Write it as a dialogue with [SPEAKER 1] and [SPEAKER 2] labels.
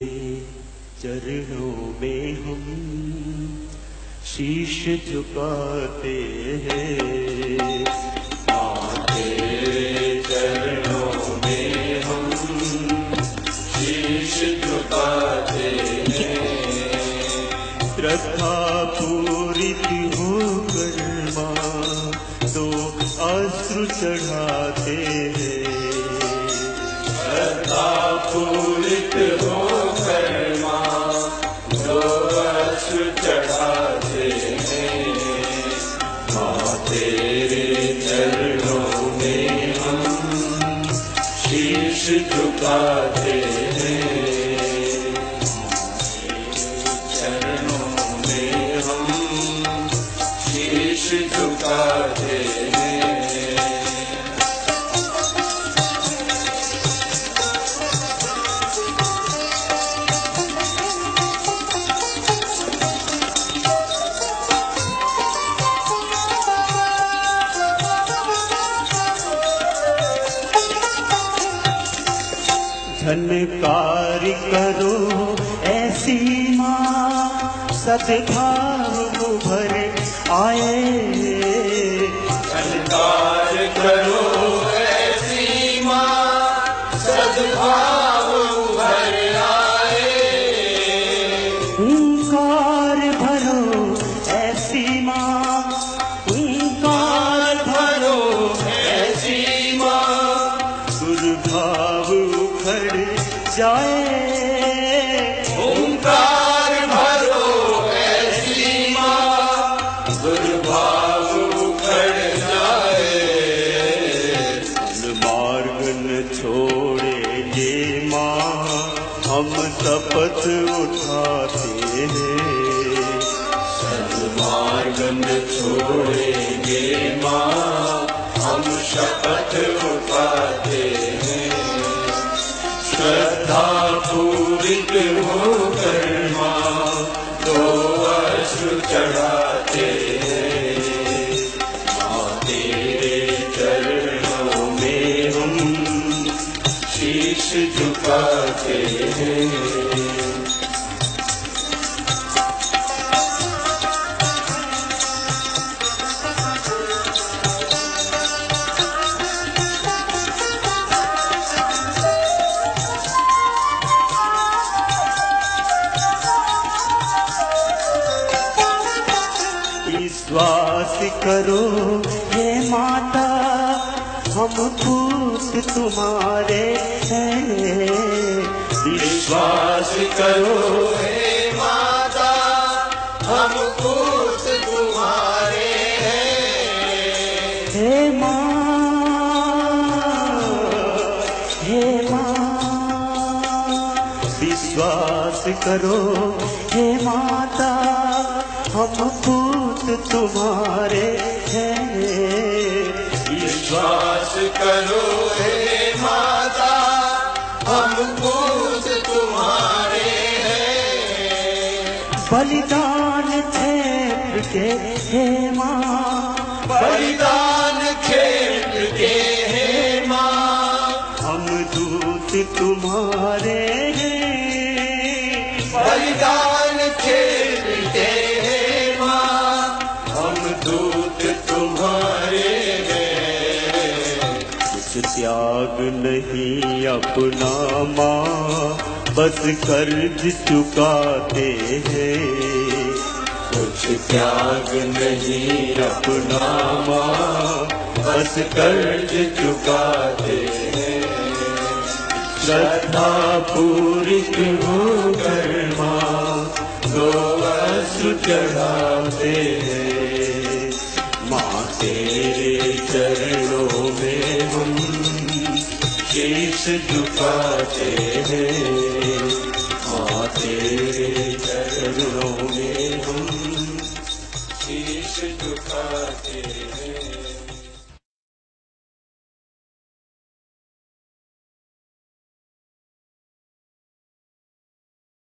[SPEAKER 1] चरणों में हम शीश झुकाते हैं। तेरे चरणों में हम शीश झुकाते हैं। श्रद्धा पूरित होकर माँ तो अश्रु चढ़ाते हैं। श्रद्धा पूरित होकर माँ तो अश्रु चढ़ाते हैं। माँ तेरे चरणों में हम शीश झुकाते हैं। चरणों में हम शीश झुकाते हैं। झनकार करो ऐसी माँ सद्भाव उभर आए। झनकार करो ऐसी माँ सद्भाव उभर आए। ओंकार भरो ऐसी माँ, ओंकार भरो ऐसी माँ, दुर्भाव जाए। ओंकार भरो ऐसी माँ, दुर्भाव उखड़ जाए। मार्ग न छोड़ेंगे माँ हम शपथ उठाते हैं। सन्मार्ग न छोड़ेंगे माँ हम शपथ उठाते हैं। श्रद्धा पूरित होकर माँ तो अश्रु चढ़ाते हैं। माँ तेरे चरणों में हम शीश झुकाते हैं। विश्वास करो हे माता हम पूत तुम्हारे हैं। विश्वास करो हे माता हम पूत तुम्हारे हैं। हे माँ विश्वास करो हे माता हम पूत तुम्हारे हैं। विश्वास करो हे माता हम पूत तुम्हारे हैं। बलिदान क्षेत्र के हे माँ, बलिदान क्षेत्र के हे माँ, हम दूत तुम्हारे हैं। बलिदान क्षेत्र के दूत तुम्हारे हैं। कुछ त्याग नहीं अपना माँ बस कर्ज चुकाते हैं। कुछ त्याग नहीं अपना माँ बस कर्ज चुकाते हैं। श्रद्धा पूरित होकर माँ तो अश्रु चढ़ाते हैं। माँ तेरे चरणों में हम शीश झुकाते हैं। माँ तेरे चरणों में हम शीश झुकाते हैं।